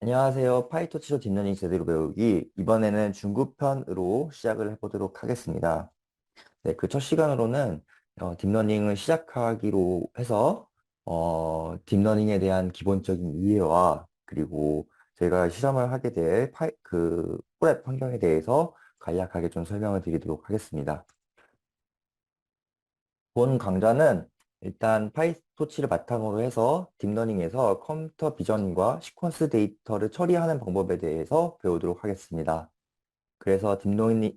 안녕하세요. 파이토치로 딥러닝 제대로 배우기. 이번에는 중급편으로 시작을 해보도록 하겠습니다. 네, 그 첫 시간으로는 딥러닝을 시작하기로 해서 딥러닝에 대한 기본적인 이해와 그리고 제가 실험을 하게 될 프랩 환경에 대해서 간략하게 좀 설명을 드리도록 하겠습니다. 본 강좌는 일단 파이토치를 바탕으로 해서 딥러닝에서 컴퓨터 비전과 시퀀스 데이터를 처리하는 방법에 대해서 배우도록 하겠습니다. 그래서 딥러닝의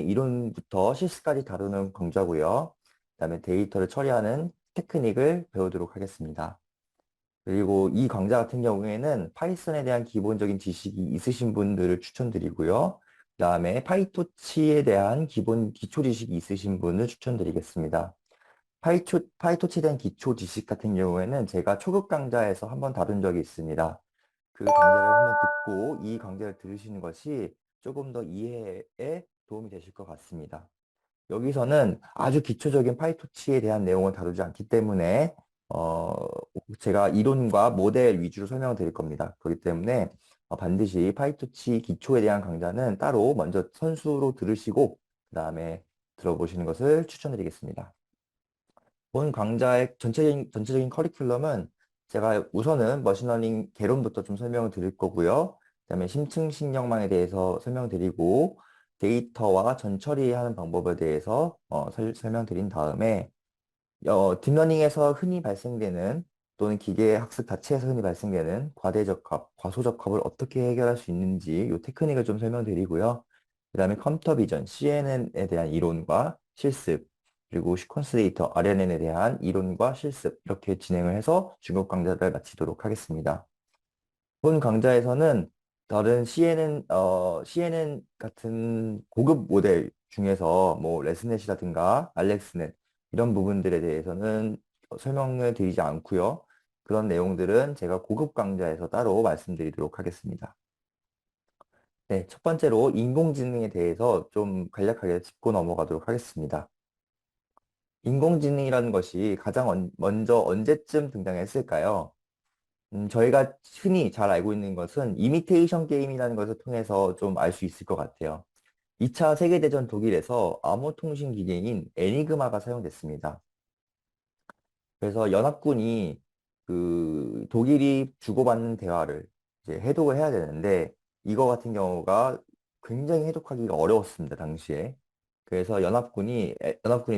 이론부터 실습까지 다루는 강좌고요. 그다음에 데이터를 처리하는 테크닉을 배우도록 하겠습니다. 그리고 이 강좌 같은 경우에는 파이썬에 대한 기본적인 지식이 있으신 분들을 추천드리고요. 그다음에 파이토치에 대한 기본 기초 지식이 있으신 분을 추천드리겠습니다. 파이토치에 대한 기초 지식 같은 경우에는 제가 초급 강좌에서 한번 다룬 적이 있습니다. 그 강좌를 한번 듣고 이 강좌를 들으시는 것이 조금 더 이해에 도움이 되실 것 같습니다. 여기서는 아주 기초적인 파이토치에 대한 내용을 다루지 않기 때문에 어, 제가 이론과 모델 위주로 설명을 드릴 겁니다. 그렇기 때문에 반드시 파이토치 기초에 대한 강좌는 따로 먼저 선수로 들으시고 그 다음에 들어보시는 것을 추천드리겠습니다. 본 강좌의 전체적인 커리큘럼은 제가 우선은 머신러닝 개론부터 좀 설명을 드릴 거고요. 그다음에 심층 신경망에 대해서 설명드리고 데이터와 전처리하는 방법에 대해서 설명드린 다음에 딥러닝에서 흔히 발생되는 또는 기계 학습 자체에서 흔히 발생되는 과대적합, 과소적합을 어떻게 해결할 수 있는지 이 테크닉을 좀 설명드리고요. 그다음에 컴퓨터 비전, CNN에 대한 이론과 실습, 그리고 시퀀스 데이터, RNN에 대한 이론과 실습 이렇게 진행을 해서 중급 강좌를 마치도록 하겠습니다. 본 강좌에서는 다른 CNN 같은 고급 모델 중에서 뭐 레스넷이라든가 알렉스넷 이런 부분들에 대해서는 설명을 드리지 않고요. 그런 내용들은 제가 고급 강좌에서 따로 말씀드리도록 하겠습니다. 네, 첫 번째로 인공지능에 대해서 좀 간략하게 짚고 넘어가도록 하겠습니다. 인공지능이라는 것이 가장 먼저 언제쯤 등장했을까요? 저희가 흔히 잘 알고 있는 것은 이미테이션 게임이라는 것을 통해서 좀 알 수 있을 것 같아요. 2차 세계대전 독일에서 암호 통신 기계인 에니그마가 사용됐습니다. 그래서 연합군이 그 독일이 주고받는 대화를 이제 해독을 해야 되는데 이거 같은 경우가 굉장히 해독하기가 어려웠습니다, 당시에. 그래서 연합군이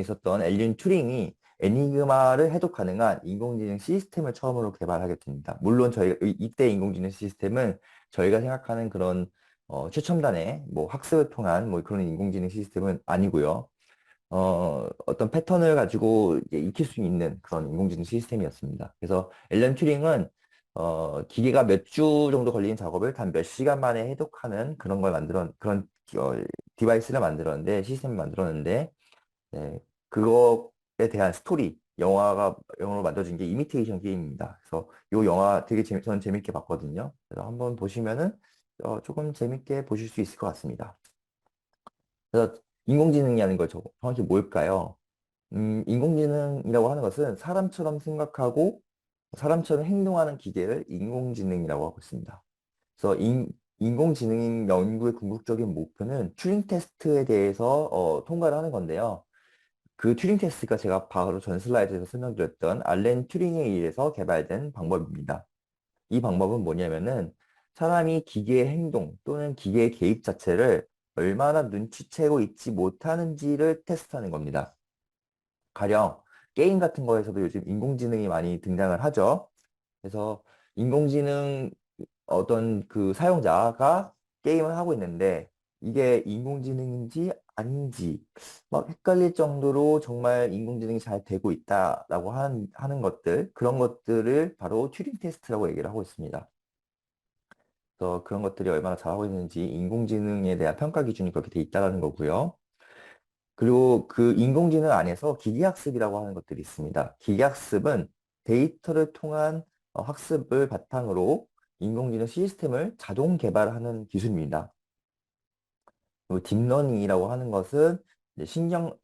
있었던 엘린 튜링이 애니그마를 해독 가능한 인공지능 시스템을 처음으로 개발하게 됩니다. 물론 이때 인공지능 시스템은 저희가 생각하는 그런 최첨단의 뭐 학습을 통한 뭐 그런 인공지능 시스템은 아니고요. 어떤 패턴을 가지고 이제 익힐 수 있는 그런 인공지능 시스템이었습니다. 그래서 앨런 튜링은 기계가 몇 주 정도 걸리는 작업을 단 몇 시간 만에 해독하는 그런 디바이스를 만들었는데, 시스템을 만들었는데, 네, 그거에 대한 스토리, 영어로 만들어진 게 이미테이션 게임입니다. 그래서 이 영화 되게 저는 재밌게 봤거든요. 그래서 한번 보시면은 조금 재밌게 보실 수 있을 것 같습니다. 그래서 인공지능이라는 걸 정확히 뭘까요? 인공지능이라고 하는 것은 사람처럼 생각하고 사람처럼 행동하는 기계를 인공지능이라고 하고 있습니다. 그래서 인공지능 연구의 궁극적인 목표는 튜링 테스트에 대해서 통과를 하는 건데요. 그 튜링 테스트가 제가 바로 전 슬라이드에서 설명드렸던 알렌 튜링에 의해서 개발된 방법입니다. 이 방법은 뭐냐면은 사람이 기계의 행동 또는 기계의 개입 자체를 얼마나 눈치채고 있지 못하는지를 테스트하는 겁니다. 가령 게임 같은 거에서도 요즘 인공지능이 많이 등장을 하죠. 그래서 인공지능 어떤 그 사용자가 게임을 하고 있는데 이게 인공지능인지 아닌지 막 헷갈릴 정도로 정말 인공지능이 잘 되고 있다라고 하는 것들, 그런 것들을 바로 튜링 테스트라고 얘기를 하고 있습니다. 그래서 그런 것들이 얼마나 잘하고 있는지 인공지능에 대한 평가 기준이 그렇게 돼 있다는 거고요. 그리고 그 인공지능 안에서 기계학습이라고 하는 것들이 있습니다. 기계학습은 데이터를 통한 학습을 바탕으로 인공지능 시스템을 자동 개발하는 기술입니다. 그리고 딥러닝이라고 하는 것은 이제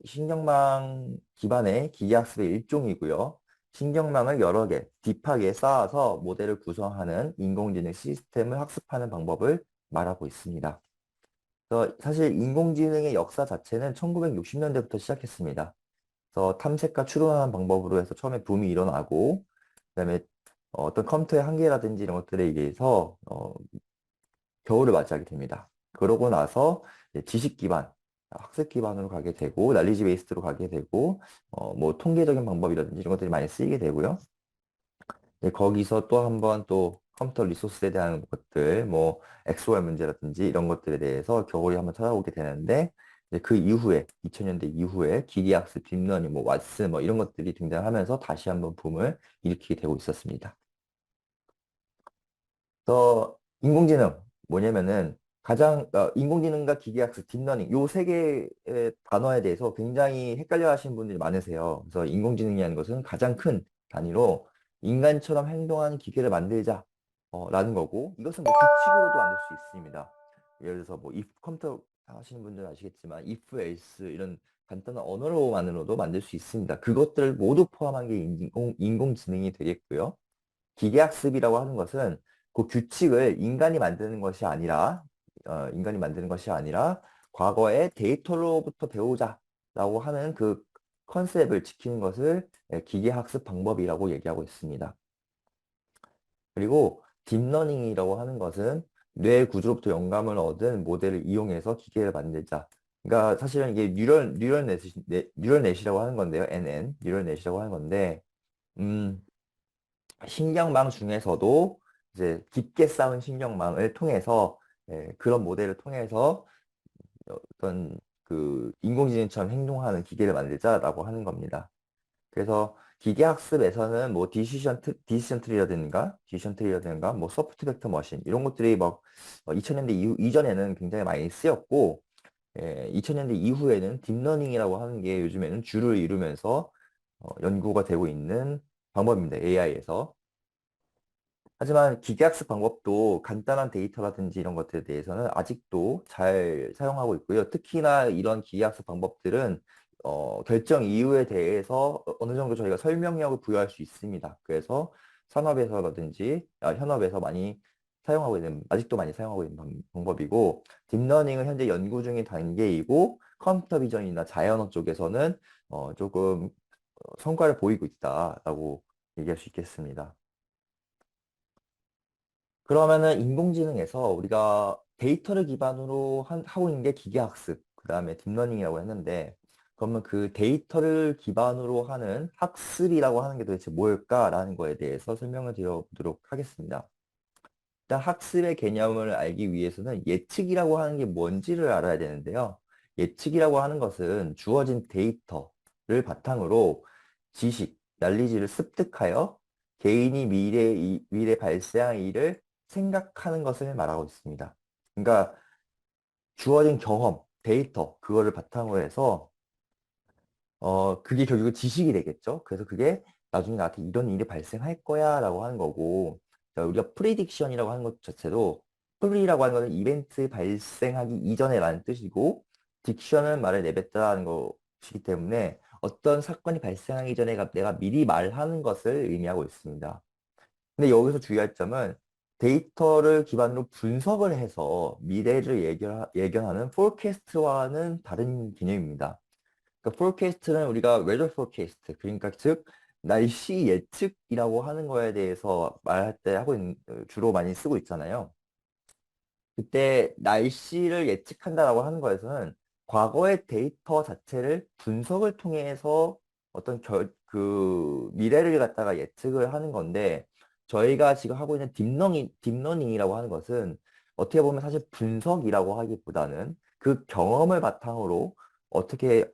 신경망 기반의 기계학습의 일종이고요. 신경망을 여러 개, 딥하게 쌓아서 모델을 구성하는 인공지능 시스템을 학습하는 방법을 말하고 있습니다. 그래서 사실 인공지능의 역사 자체는 1960년대부터 시작했습니다. 그래서 탐색과 추론하는 방법으로 해서 처음에 붐이 일어나고, 그다음에 어떤 컴퓨터의 한계라든지 이런 것들에 의해서 겨울을 맞이하게 됩니다. 그러고 나서 이제 지식 기반, 학습 기반으로 가게 되고, 난리지 베이스로 가게 되고, 뭐 통계적인 방법이라든지 이런 것들이 많이 쓰이게 되고요. 이제 거기서 또 한번 또 컴퓨터 리소스에 대한 것들, 뭐 XOR 문제라든지 이런 것들에 대해서 겨울에 한번 찾아오게 되는데, 이제 그 이후에 2000년대 이후에 기계학습, 딥러닝, 뭐 왓슨 뭐 이런 것들이 등장하면서 다시 한번 붐을 일으키게 되고 있었습니다. 더 인공지능 뭐냐면은 가장 인공지능과 기계학습, 딥러닝 요 세 개의 단어에 대해서 굉장히 헷갈려 하시는 분들이 많으세요. 그래서 인공지능이라는 것은 가장 큰 단위로 인간처럼 행동하는 기계를 만들자 라는 거고, 이것은 뭐 규칙으로도 만들 수 있습니다. 예를 들어서 뭐 if 컴퓨터 하시는 분들은 아시겠지만 if else 이런 간단한 언어로만으로도 만들 수 있습니다. 그것들을 모두 포함한 게 인공지능이 되겠고요. 기계학습이라고 하는 것은 그 규칙을 인간이 만드는 것이 아니라 과거의 데이터로부터 배우자라고 하는 그 컨셉을 지키는 것을 기계학습 방법이라고 얘기하고 있습니다. 그리고 딥러닝이라고 하는 것은 뇌 구조로부터 영감을 얻은 모델을 이용해서 기계를 만들자. 그러니까 사실은 이게 뉴럴넷이라고 하는 건데요. 뉴럴넷이라고 하는 건데, 음, 신경망 중에서도 이제 깊게 쌓은 신경망을 통해서 그런 모델을 통해서 어떤 그 인공지능처럼 행동하는 기계를 만들자라고 하는 겁니다. 그래서 기계학습에서는 뭐 디시전 트리라든가 뭐 소프트 벡터 머신 이런 것들이 막 2000년대 이전에는 굉장히 많이 쓰였고 2000년대 이후에는 딥러닝이라고 하는 게 요즘에는 주를 이루면서 연구가 되고 있는 방법입니다. AI에서. 하지만 기계학습 방법도 간단한 데이터라든지 이런 것들에 대해서는 아직도 잘 사용하고 있고요. 특히나 이런 기계학습 방법들은 결정 이유에 대해서 어느 정도 저희가 설명력을 부여할 수 있습니다. 그래서 산업에서라든지 현업에서 아직도 많이 사용하고 있는 방법이고, 딥러닝은 현재 연구 중인 단계이고, 컴퓨터 비전이나 자연어 쪽에서는 조금 성과를 보이고 있다라고 얘기할 수 있겠습니다. 그러면은 인공지능에서 우리가 데이터를 기반으로 하고 있는 게 기계학습, 그 다음에 딥러닝이라고 했는데, 그러면 그 데이터를 기반으로 하는 학습이라고 하는 게 도대체 뭘까라는 거에 대해서 설명을 드려보도록 하겠습니다. 일단 학습의 개념을 알기 위해서는 예측이라고 하는 게 뭔지를 알아야 되는데요. 예측이라고 하는 것은 주어진 데이터를 바탕으로 지식, 난리지를 습득하여 개인이 미래 발생할 일을 생각하는 것을 말하고 있습니다. 그러니까 주어진 경험, 데이터, 그거를 바탕으로 해서 그게 결국은 지식이 되겠죠. 그래서 그게 나중에 나한테 이런 일이 발생할 거야 라고 하는 거고, 자, 우리가 프리딕션이라고 하는 것 자체도, 프리라고 하는 것은 이벤트 발생하기 이전에 라는 뜻이고, 딕션은 말을 내뱉다라는 것이기 때문에 어떤 사건이 발생하기 전에 내가 미리 말하는 것을 의미하고 있습니다. 근데 여기서 주의할 점은 데이터를 기반으로 분석을 해서 미래를 예견하는 포캐스트와는 다른 개념입니다. 그러니까 forecast는 우리가 weather forecast, 그러니까 즉 날씨 예측이라고 하는 거에 대해서 말할 때 주로 많이 쓰고 있잖아요. 그때 날씨를 예측한다라고 하는 거에서는 과거의 데이터 자체를 분석을 통해서 어떤 미래를 갖다가 예측을 하는 건데, 저희가 지금 하고 있는 딥러닝이라고 하는 것은 어떻게 보면 사실 분석이라고 하기보다는 그 경험을 바탕으로 어떻게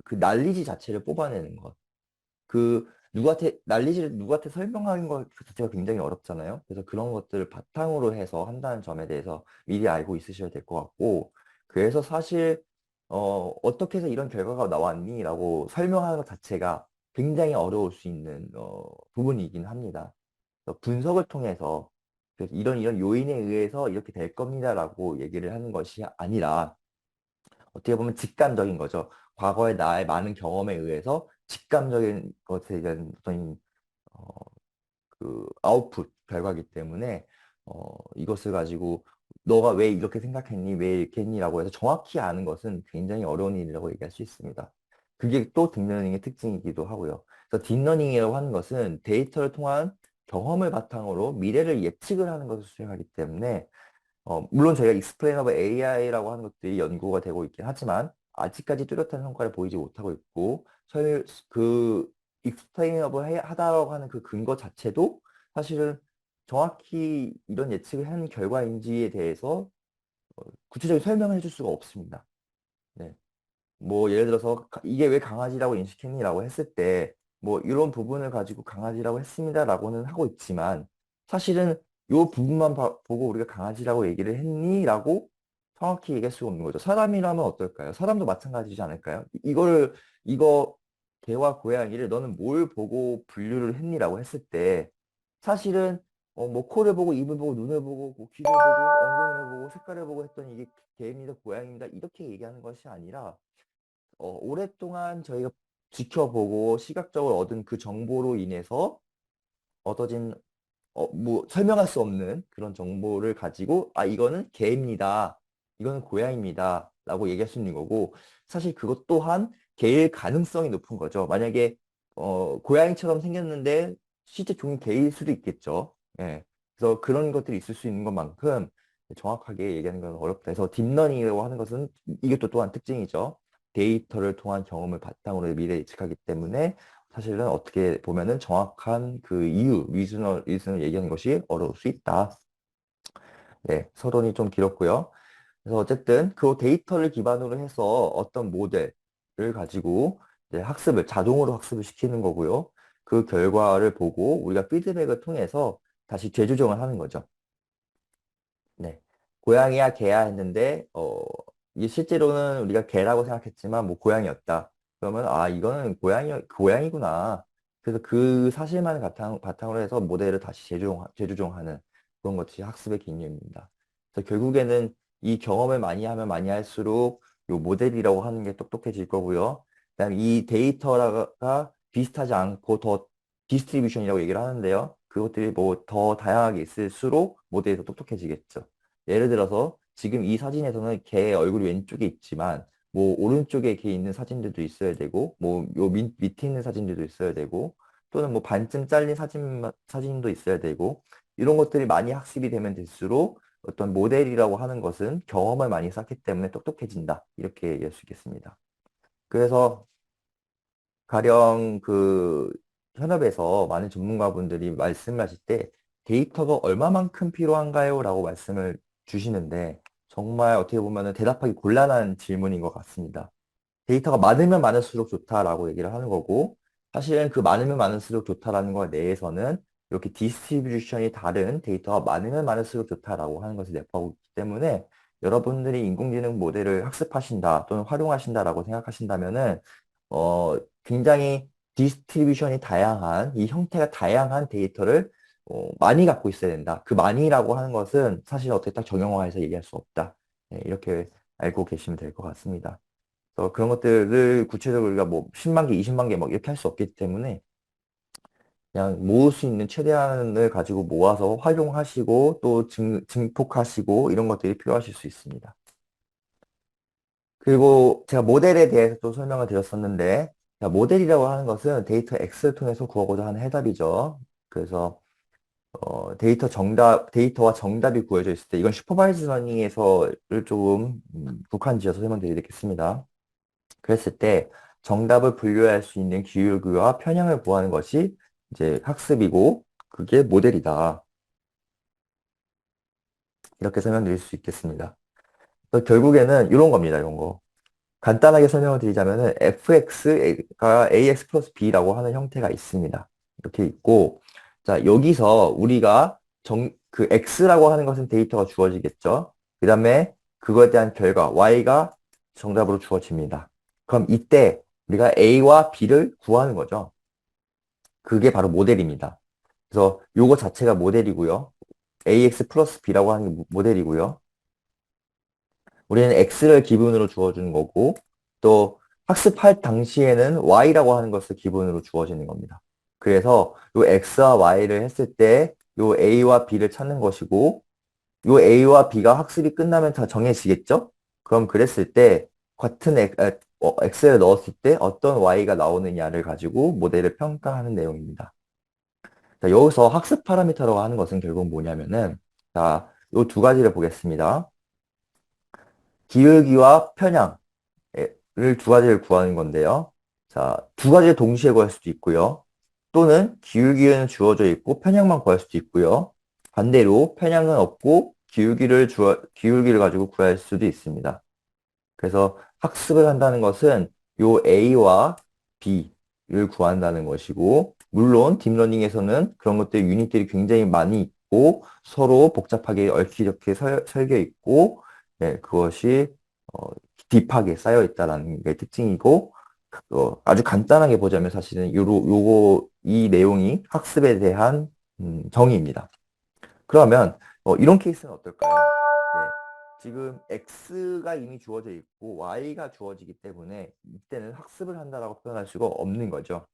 그 난리지 자체를 뽑아내는 것. 난리지를 누구한테 설명하는 것 자체가 굉장히 어렵잖아요. 그래서 그런 것들을 바탕으로 해서 한다는 점에 대해서 미리 알고 있으셔야 될 것 같고, 그래서 사실, 어떻게 해서 이런 결과가 나왔니? 라고 설명하는 것 자체가 굉장히 어려울 수 있는, 부분이긴 합니다. 그래서 분석을 통해서 그래서 이런 요인에 의해서 이렇게 될 겁니다라고 얘기를 하는 것이 아니라 어떻게 보면 직감적인 거죠. 과거의 나의 많은 경험에 의해서 직감적인 것에 대한 어떤 어, 아웃풋 결과이기 때문에 이것을 가지고 너가 왜 이렇게 생각했니? 왜 이렇게 했니?라고 해서 정확히 아는 것은 굉장히 어려운 일이라고 얘기할 수 있습니다. 그게 또 딥러닝의 특징이기도 하고요. 그래서 딥러닝이라고 하는 것은 데이터를 통한 경험을 바탕으로 미래를 예측을 하는 것을 수행하기 때문에 물론 저희가 익스플레이너블 AI라고 하는 것들이 연구가 되고 있긴 하지만 아직까지 뚜렷한 성과를 보이지 못하고 있고 그 익스플레이너블 하다라고 하는 그 근거 자체도 사실은 정확히 이런 예측을 한 결과인지에 대해서 구체적인 설명을 해줄 수가 없습니다. 네. 뭐 예를 들어서 이게 왜 강아지라고 인식했니라고 했을 때 뭐 이런 부분을 가지고 강아지라고 했습니다라고는 하고 있지만 사실은 이 부분만 보고 우리가 강아지라고 얘기를 했니라고 정확히 얘기할 수가 없는 거죠. 사람이라면 어떨까요? 사람도 마찬가지지 않을까요? 이거 개와 고양이를 너는 뭘 보고 분류를 했니라고 했을 때 사실은 뭐 코를 보고 입을 보고 눈을 보고 뭐 귀를 보고 엉덩이를 보고 색깔을 보고 했더니 이게 개입니다 고양이입니다 이렇게 얘기하는 것이 아니라 오랫동안 저희가 지켜보고 시각적으로 얻은 그 정보로 인해서 얻어진 뭐 설명할 수 없는 그런 정보를 가지고 아 이거는 개입니다. 이거는 고양이입니다. 라고 얘기할 수 있는 거고 사실 그것 또한 개일 가능성이 높은 거죠. 만약에 고양이처럼 생겼는데 실제 종이 개일 수도 있겠죠. 예. 그래서 그런 것들이 있을 수 있는 것만큼 정확하게 얘기하는 건 어렵다. 그래서 딥러닝이라고 하는 것은 이것도 또한 특징이죠. 데이터를 통한 경험을 바탕으로 미래 예측하기 때문에 사실은 어떻게 보면은 정확한 그 이유, 리즌을 얘기하는 것이 어려울 수 있다. 네, 서론이 좀 길었고요. 그래서 어쨌든 그 데이터를 기반으로 해서 어떤 모델을 가지고 이제 자동으로 학습을 시키는 거고요. 그 결과를 보고 우리가 피드백을 통해서 다시 재조정을 하는 거죠. 네. 고양이야, 개야 했는데, 이게 실제로는 우리가 개라고 생각했지만, 뭐, 고양이였다. 그러면, 아, 이거는 고양이구나. 그래서 그 사실만 바탕으로 해서 모델을 다시 재조정하는 그런 것이 학습의 개념입니다. 그래서 결국에는 이 경험을 많이 하면 많이 할수록 요 모델이라고 하는 게 똑똑해질 거고요. 그다음에 이 데이터가 비슷하지 않고 더 디스트리뷰션이라고 얘기를 하는데요. 그것들이 뭐 더 다양하게 있을수록 모델이 더 똑똑해지겠죠. 예를 들어서 지금 이 사진에서는 개 얼굴이 왼쪽에 있지만 뭐 오른쪽에 개 있는 사진들도 있어야 되고 뭐 요 밑에 있는 사진들도 있어야 되고 또는 뭐 반쯤 잘린 사진도 있어야 되고 이런 것들이 많이 학습이 되면 될수록 어떤 모델이라고 하는 것은 경험을 많이 쌓기 때문에 똑똑해진다. 이렇게 얘기할 수 있겠습니다. 그래서 가령 그 현업에서 많은 전문가분들이 말씀하실 때 데이터가 얼마만큼 필요한가요? 라고 말씀을 주시는데 정말 어떻게 보면 대답하기 곤란한 질문인 것 같습니다. 데이터가 많으면 많을수록 좋다라고 얘기를 하는 거고 사실은 그 많으면 많을수록 좋다라는 것 내에서는 이렇게 디스트리뷰션이 다른 데이터가 많으면 많을수록 좋다라고 하는 것을 내포하고 있기 때문에 여러분들이 인공지능 모델을 학습하신다 또는 활용하신다라고 생각하신다면은 굉장히 디스트리뷰션이 다양한 이 형태가 다양한 데이터를 많이 갖고 있어야 된다. 그 많이라고 하는 것은 사실 어떻게 딱 정형화해서 얘기할 수 없다. 네, 이렇게 알고 계시면 될 것 같습니다. 그래서 그런 것들을 구체적으로 우리가 뭐 10만 개, 20만 개 막 이렇게 할 수 없기 때문에 그냥 모을 수 있는 최대한을 가지고 모아서 활용하시고 또 증폭하시고 이런 것들이 필요하실 수 있습니다. 그리고 제가 모델에 대해서 또 설명을 드렸었는데 자, 모델이라고 하는 것은 데이터 X를 통해서 구하고자 하는 해답이죠. 그래서 데이터와 정답이 구해져 있을 때 이건 슈퍼바이즈 러닝에서를 조금 국한지어서 설명드리겠습니다. 그랬을 때 정답을 분류할 수 있는 기울기와 편향을 구하는 것이 이제 학습이고 그게 모델이다. 이렇게 설명드릴 수 있겠습니다. 그래서 결국에는 이런 겁니다. 이런 거. 간단하게 설명을 드리자면은 fx가 ax 플러스 b라고 하는 형태가 있습니다. 이렇게 있고 자 여기서 우리가 그 x라고 하는 것은 데이터가 주어지겠죠. 그 다음에 그거에 대한 결과 y가 정답으로 주어집니다. 그럼 이때 우리가 a와 b를 구하는 거죠. 그게 바로 모델입니다. 그래서 요거 자체가 모델이고요. ax 플러스 b라고 하는 게 모델이고요. 우리는 x를 기본으로 주어주는 거고 또 학습할 당시에는 y라고 하는 것을 기본으로 주어지는 겁니다. 그래서 요 x와 y를 했을 때 요 a와 b를 찾는 것이고 요 a와 b가 학습이 끝나면 다 정해지겠죠? 그럼 그랬을 때 같은 x를 넣었을 때 어떤 y가 나오느냐를 가지고 모델을 평가하는 내용입니다. 자, 여기서 학습 파라미터라고 하는 것은 결국 뭐냐면은 자, 요 두 가지를 보겠습니다. 기울기와 편향을 두 가지를 구하는 건데요. 자, 두 가지를 동시에 구할 수도 있고요. 또는 기울기는 주어져 있고 편향만 구할 수도 있고요. 반대로 편향은 없고 기울기를 가지고 구할 수도 있습니다. 그래서 학습을 한다는 것은 요 A와 B를 구한다는 것이고, 물론 딥러닝에서는 그런 것들 유닛들이 굉장히 많이 있고, 서로 복잡하게 얽히적히 설겨 있고, 네, 그것이 어, 딥하게 쌓여 있다는 게 특징이고, 아주 간단하게 보자면 사실은 이 내용이 학습에 대한 정의입니다. 그러면 이런 케이스는 어떨까요? 네. 지금 X가 이미 주어져 있고 Y가 주어지기 때문에 이때는 학습을 한다라고 표현할 수가 없는 거죠.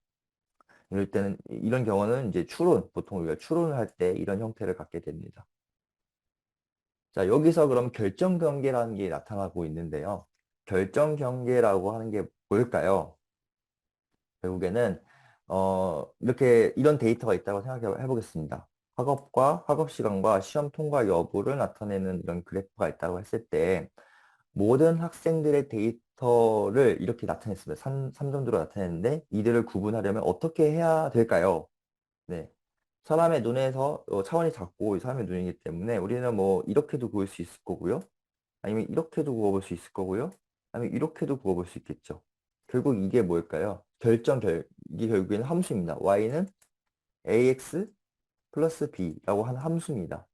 이럴 때는 이런 경우는 이제 추론, 보통 우리가 추론을 할 때 이런 형태를 갖게 됩니다. 자, 여기서 그럼 결정 경계라는 게 나타나고 있는데요. 결정 경계라고 하는 게 뭘까요? 결국에는 이렇게 이런 데이터가 있다고 생각해 보겠습니다. 학업과 학업 시간과 시험 통과 여부를 나타내는 이런 그래프가 있다고 했을 때 모든 학생들의 데이터를 이렇게 나타냈습니다. 3점도로 나타냈는데 이들을 구분하려면 어떻게 해야 될까요? 네. 사람의 눈에서 차원이 작고 이 사람의 눈이기 때문에 우리는 뭐 이렇게도 그을 수 있을 거고요. 아니면 이렇게도 구워볼 수 있을 거고요. 아니면 이렇게도 구워볼 수 있겠죠. 결국 이게 뭘까요? 이게 결국에는 함수입니다. y는 ax 플러스 b라고 하는 함수입니다.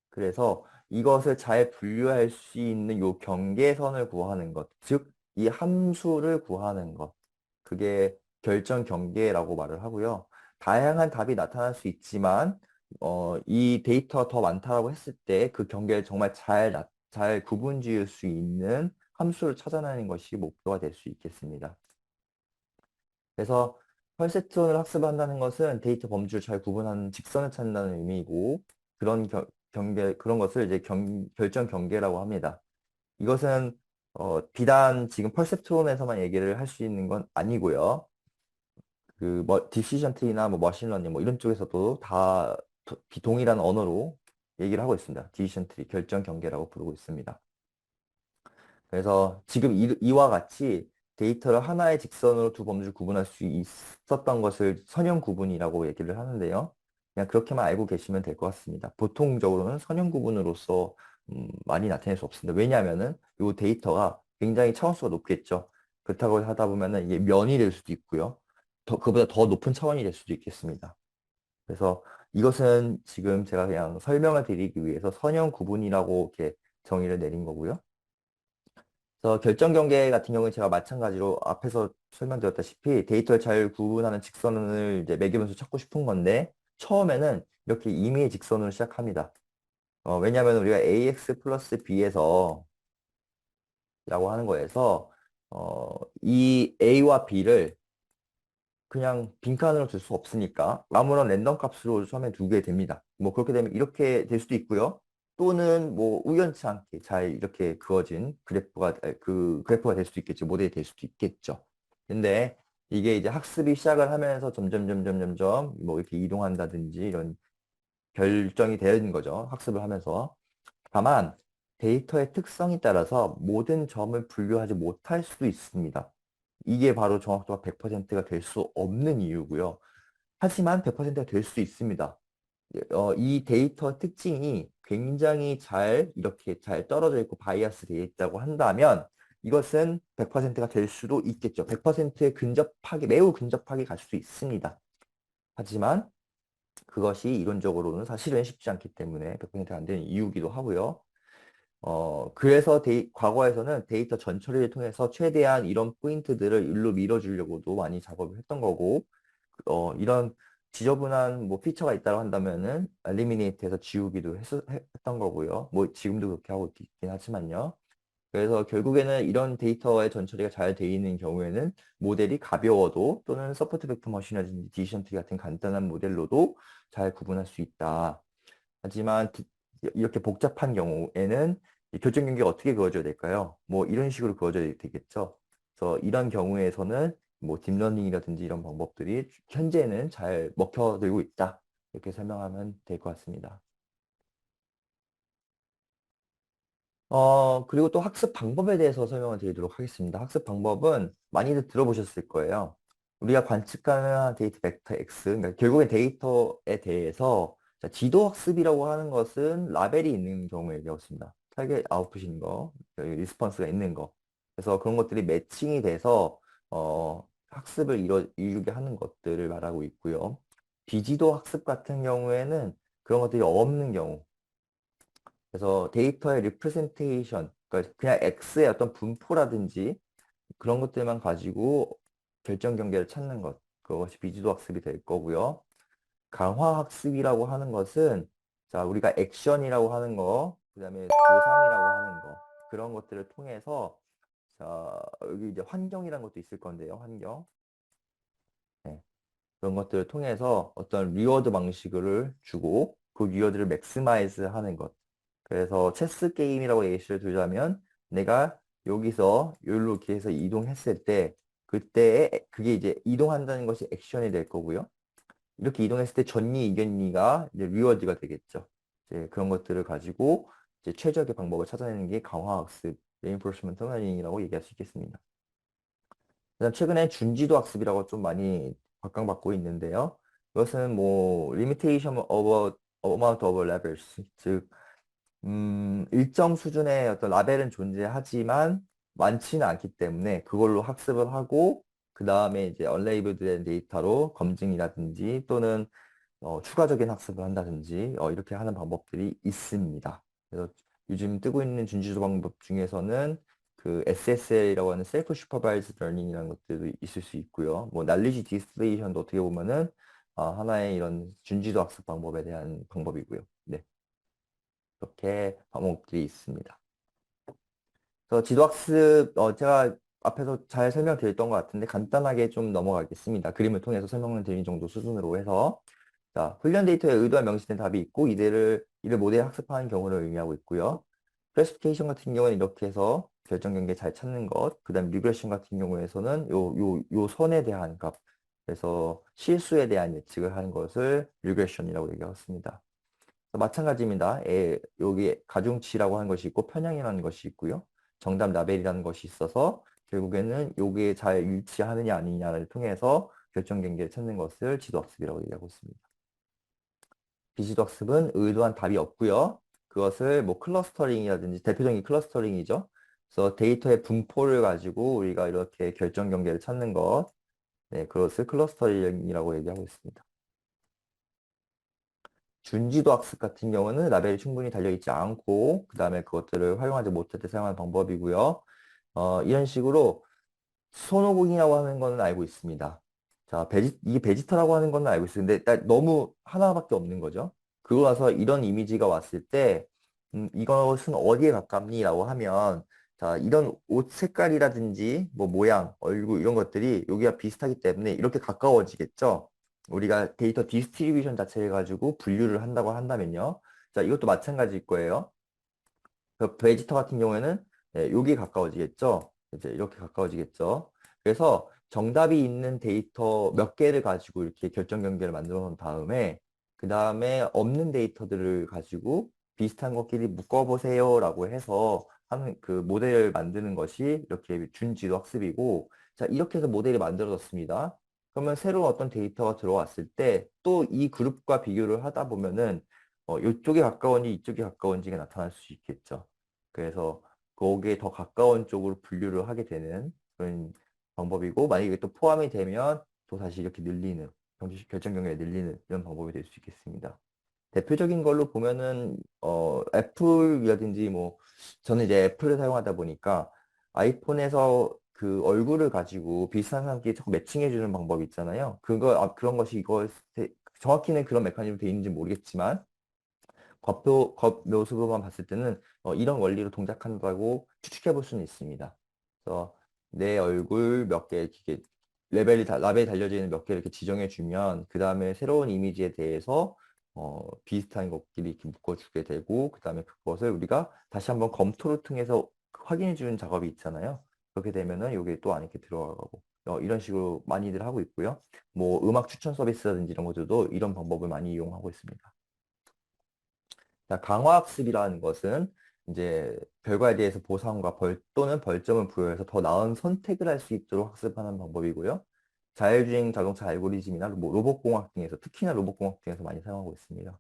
그래서 이것을 잘 분류할 수 있는 요 경계선을 구하는 것, 즉, 이 함수를 구하는 것. 그게 결정 경계라고 말을 하고요. 다양한 답이 나타날 수 있지만, 이 데이터가 더 많다라고 했을 때 그 경계를 정말 잘 구분 지을 수 있는 함수를 찾아내는 것이 목표가 될 수 있겠습니다. 그래서 펄세트론을 학습한다는 것은 데이터 범주를 잘 구분하는 직선을 찾는다는 의미이고, 그런 것을 이제 결정 경계라고 합니다. 이것은 비단 지금 펄셉트론에서만 얘기를 할 수 있는 건 아니고요. 디시전 트리나 뭐 머신러닝 뭐 이런 쪽에서도 다 비동일한 언어로 얘기를 하고 있습니다. 디시전 트리, 결정 경계라고 부르고 있습니다. 그래서 지금 이와 같이 데이터를 하나의 직선으로 두 범주를 구분할 수 있었던 것을 선형 구분이라고 얘기를 하는데요. 그냥 그렇게만 알고 계시면 될 것 같습니다. 보통적으로는 선형 구분으로서 많이 나타낼 수 없습니다. 왜냐하면은 이 데이터가 굉장히 차원수가 높겠죠. 그렇다고 하다 보면은 이게 면이 될 수도 있고요. 그보다 더 높은 차원이 될 수도 있겠습니다. 그래서 이것은 지금 제가 그냥 설명을 드리기 위해서 선형 구분이라고 이렇게 정의를 내린 거고요. 그래서 결정 경계 같은 경우는 제가 마찬가지로 앞에서 설명드렸다시피 데이터를 잘 구분하는 직선을 이제 매기면서 찾고 싶은 건데 처음에는 이렇게 임의의 직선으로 시작합니다. 왜냐하면 우리가 ax 플러스 b에서 라고 하는 거에서 이 a와 b를 그냥 빈칸으로 둘 수 없으니까 아무런 랜덤 값으로 처음에 두게 됩니다. 뭐 그렇게 되면 이렇게 될 수도 있고요. 또는 뭐 우연치 않게 잘 이렇게 그어진 그래프가 될 수도 있겠죠. 모델이 될 수도 있겠죠. 근데 이게 이제 학습이 시작을 하면서 점점 뭐 이렇게 이동한다든지 이런 결정이 되는 거죠. 학습을 하면서. 다만 데이터의 특성에 따라서 모든 점을 분류하지 못할 수도 있습니다. 이게 바로 정확도가 100%가 될 수 없는 이유고요. 하지만 100%가 될 수 있습니다. 이 데이터 특징이 굉장히 이렇게 잘 떨어져 있고 바이어스 되어 있다고 한다면 이것은 100%가 될 수도 있겠죠. 100%에 매우 근접하게 갈 수도 있습니다. 하지만 그것이 이론적으로는 사실은 쉽지 않기 때문에 100%가 안 되는 이유기도 하고요. 그래서 과거에서는 데이터 전처리를 통해서 최대한 이런 포인트들을 일로 밀어주려고도 많이 작업을 했던 거고, 이런 지저분한 뭐 피처가 있다고 한다면은 엘리미네이트해서 지우기도 했던 거고요. 뭐 지금도 그렇게 하고 있긴 하지만요. 그래서 결국에는 이런 데이터의 전처리가 잘 돼 있는 경우에는 모델이 가벼워도 또는 서포트 벡터 머신이라든지 디시전 트리 같은 간단한 모델로도 잘 구분할 수 있다. 하지만 이렇게 복잡한 경우에는 이 결정 경계가 어떻게 그어져야 될까요? 뭐 이런 식으로 그어져야 되겠죠. 그래서 이런 경우에서는 뭐 딥러닝이라든지 이런 방법들이 현재는 잘 먹혀들고 있다. 이렇게 설명하면 될 것 같습니다. 그리고 또 학습 방법에 대해서 설명을 드리도록 하겠습니다. 학습 방법은 많이들 들어보셨을 거예요. 우리가 관측 가능한 데이터 벡터 X, 그러니까 결국엔 데이터에 대해서 자, 지도 학습이라고 하는 것은 라벨이 있는 경우에 얘기하습니다. 타겟 아웃풋인 거, 리스폰스가 있는 거. 그래서 그런 것들이 매칭이 돼서 학습을 이루게 하는 것들을 말하고 있고요. 비지도 학습 같은 경우에는 그런 것들이 없는 경우, 그래서 데이터의 리프레젠테이션, 그러니까 그냥 X의 어떤 분포라든지 그런 것들만 가지고 결정 경계를 찾는 것, 그것이 비지도 학습이 될 거고요. 강화 학습이라고 하는 것은 자, 우리가 액션이라고 하는 거, 그다음에 보상이라고 하는 거, 그런 것들을 통해서 자, 여기 이제 환경이라는 것도 있을 건데요. 환경. 네. 그런 것들을 통해서 어떤 리워드 방식을 주고 그 리워드를 맥시마이즈 하는 것. 그래서 체스 게임이라고 예시를 들자면 내가 여기서 이렇게 해서 이동했을 때 그때 그게 이제 이동한다는 것이 액션이 될 거고요. 이렇게 이동했을 때 졌니 이겼니가 이제 리워드가 되겠죠. 이제 그런 것들을 가지고 이제 최적의 방법을 찾아내는 게 강화학습, 레인포스먼트 러닝이라고 얘기할 수 있겠습니다. 그다음 최근에 준지도 학습이라고 좀 많이 각광받고 있는데요. 이것은 뭐 limitation of amount of levels, 즉 일정 수준의 어떤 라벨은 존재하지만 많지는 않기 때문에 그걸로 학습을 하고 그 다음에 이제 언레이블드 된 데이터로 검증이라든지 또는 추가적인 학습을 한다든지 이렇게 하는 방법들이 있습니다. 그래서 요즘 뜨고 있는 준지도 방법 중에서는 그 SSL이라고 하는 셀프 슈퍼바이즈 러닝이라는 것들도 있을 수 있고요. 뭐 날리지 디스플레이션도 어떻게 보면은 하나의 이런 준지도 학습 방법에 대한 방법이고요. 네, 이렇게 방법들이 있습니다. 그래서 지도학습 제가 앞에서 잘 설명드렸던 것 같은데 간단하게 좀 넘어가겠습니다. 그림을 통해서 설명을 드린 정도 수준으로 해서 자, 훈련 데이터에 의도와 명시된 답이 있고 이를 모델 학습하는 경우를 의미하고 있고요. 클래시피케이션 같은 경우는 이렇게 해서 결정 경계 잘 찾는 것, 그 다음 리그레션 같은 경우에서는 요 선에 대한 값, 그래서 실수에 대한 예측을 하는 것을 리그레션이라고 얘기하습니다. 마찬가지입니다. 여기 가중치라고 하는 것이 있고 편향이라는 것이 있고요. 정답 라벨이라는 것이 있어서 결국에는 요게 잘 일치하느냐 아니냐를 통해서 결정 경계를 찾는 것을 지도학습이라고 얘기하고 있습니다. 비지도학습은 의도한 답이 없고요. 그것을 뭐 클러스터링이라든지 대표적인 클러스터링이죠. 그래서 데이터의 분포를 가지고 우리가 이렇게 결정 경계를 찾는 것, 네, 그것을 클러스터링이라고 얘기하고 있습니다. 준지도 학습 같은 경우는 라벨이 충분히 달려있지 않고 그 다음에 그것들을 활용하지 못할 때 사용하는 방법이고요. 이런 식으로 손오공이라고 하는 거는 알고 있습니다. 자, 이게 베지터라고 하는 거는 알고 있어요. 근데 너무 하나밖에 없는 거죠. 그러고 나서 이런 이미지가 왔을 때 이것은 어디에 가깝니? 라고 하면 자, 이런 옷 색깔이라든지 뭐 모양, 얼굴 이런 것들이 여기가 비슷하기 때문에 이렇게 가까워지겠죠. 우리가 데이터 디스트리뷰션 자체를 가지고 분류를 한다고 한다면요. 자, 이것도 마찬가지일 거예요. 그 베지터 같은 경우에는 여기에 가까워지겠죠. 이제 이렇게 가까워지겠죠. 그래서 정답이 있는 데이터 몇 개를 가지고 이렇게 결정 경계를 만들어 놓은 다음에 그 다음에 없는 데이터들을 가지고 비슷한 것끼리 묶어보세요라고 해서 하는 그 모델을 만드는 것이 이렇게 준지도 학습이고 자 이렇게 해서 모델이 만들어졌습니다. 그러면 새로운 어떤 데이터가 들어왔을 때 또 이 그룹과 비교를 하다 보면은 이쪽에 가까운지 이쪽에 가까운지가 나타날 수 있겠죠. 그래서 거기에 더 가까운 쪽으로 분류를 하게 되는 그런 방법이고 만약에 이게 또 포함이 되면 또 다시 이렇게 늘리는 결정 경계를 늘리는 이런 방법이 될 수 있겠습니다. 대표적인 걸로 보면은 애플이라든지 뭐 저는 이제 애플을 사용하다 보니까 아이폰에서 그 얼굴을 가지고 비슷한 사람끼리 자꾸 매칭해 주는 방법이 있잖아요. 그런 것이 정확히는 그런 메커니즘이 되어 있는지 모르겠지만 겉모습으로만 봤을 때는 이런 원리로 동작한다고 추측해 볼 수는 있습니다. 그래서 내 얼굴 몇 개 이렇게 라벨이 달려져 있는 몇 개 이렇게 지정해 주면 그 다음에 새로운 이미지에 대해서 비슷한 것끼리 이렇게 묶어주게 되고 그 다음에 그것을 우리가 다시 한번 검토를 통해서 확인해 주는 작업이 있잖아요. 그렇게 되면은 여기 또 안에 이렇게 들어가고 이런 식으로 많이들 하고 있고요. 뭐 음악 추천 서비스라든지 이런 것들도 이런 방법을 많이 이용하고 있습니다. 자, 강화학습이라는 것은 이제 결과에 대해서 보상과 벌 또는 벌점을 부여해서 더 나은 선택을 할 수 있도록 학습하는 방법이고요. 자율주행 자동차 알고리즘이나 뭐 로봇공학 등에서 특히나 로봇공학 등에서 많이 사용하고 있습니다.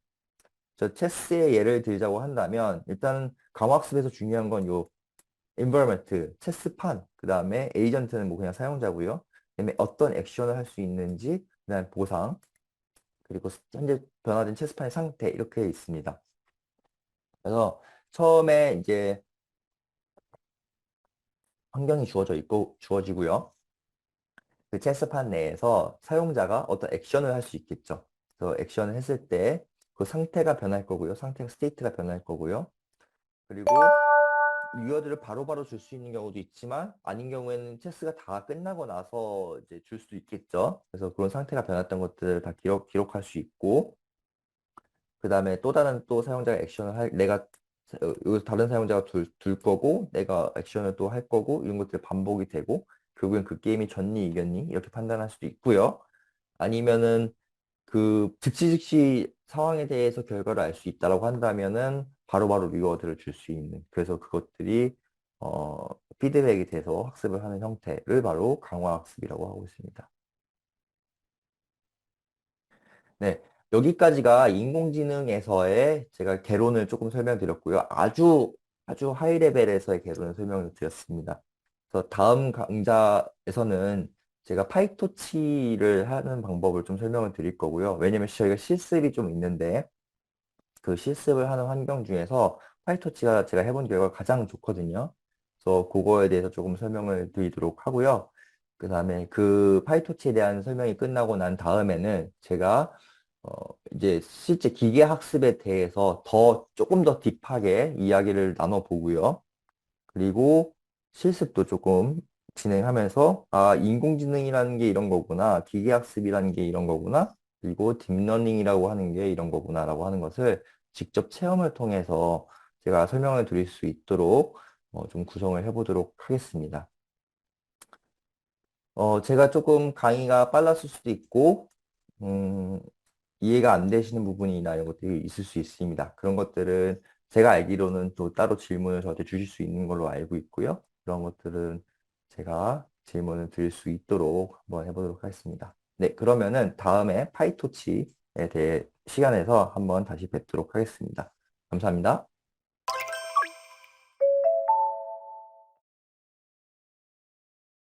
저 체스의 예를 들자고 한다면 일단 강화학습에서 중요한 건 요 environment, 체스판, 그 다음에 에이전트는 뭐 그냥 사용자고요. 그다음에 어떤 액션을 할 수 있는지, 그다음에 보상, 그리고 현재 변화된 체스판의 상태 이렇게 있습니다. 그래서 처음에 이제 환경이 주어지고요. 그 체스판 내에서 사용자가 어떤 액션을 할 수 있겠죠. 그래서 액션을 했을 때 그 상태가 변할 거고요. 상태 스테이트가 변할 거고요. 그리고 리워드를 바로바로 줄 수 있는 경우도 있지만 아닌 경우에는 체스가 다 끝나고 나서 이제 줄 수도 있겠죠. 그래서 그런 상태가 변했던 것들을 다 기록할 수 있고 그 다음에 또 다른 또 사용자가 액션을 여기서 다른 사용자가 둘 거고 내가 액션을 또 할 거고 이런 것들이 반복이 되고 결국엔 그 게임이 졌니 이겼니 이렇게 판단할 수도 있고요. 아니면은 그 즉시 상황에 대해서 결과를 알 수 있다라고 한다면은 바로바로 리워드를 줄 수 있는 그래서 그것들이 어, 피드백이 돼서 학습을 하는 형태를 바로 강화 학습이라고 하고 있습니다. 네, 여기까지가 인공지능에서의 제가 개론을 조금 설명드렸고요. 아주 하이 레벨에서의 개론을 설명을 드렸습니다. 그래서 다음 강좌에서는 제가 파이토치를 하는 방법을 좀 설명을 드릴 거고요. 왜냐면 저희가 실습이 좀 있는데 그 실습을 하는 환경 중에서 파이토치가 제가 해본 결과 가장 좋거든요. 그래서 그거에 대해서 조금 설명을 드리도록 하고요. 그 다음에 그 파이토치에 대한 설명이 끝나고 난 다음에는 제가 어, 이제 실제 기계 학습에 대해서 조금 더 딥하게 이야기를 나눠보고요. 그리고 실습도 조금 진행하면서 아, 인공지능이라는 게 이런 거구나. 기계학습이라는 게 이런 거구나. 그리고 딥러닝이라고 하는 게 이런 거구나라고 하는 것을 직접 체험을 통해서 제가 설명을 드릴 수 있도록 좀 구성을 해보도록 하겠습니다. 제가 조금 강의가 빨랐을 수도 있고, 음, 이해가 안 되시는 부분이나 이런 것들이 있을 수 있습니다. 그런 것들은 제가 알기로는 또 따로 질문을 저한테 주실 수 있는 걸로 알고 있고요. 그런 것들은 제가 질문을 드릴 수 있도록 한번 해보도록 하겠습니다. 네, 그러면은 다음에 파이토치에 대해 시간에서 한번 다시 뵙도록 하겠습니다. 감사합니다.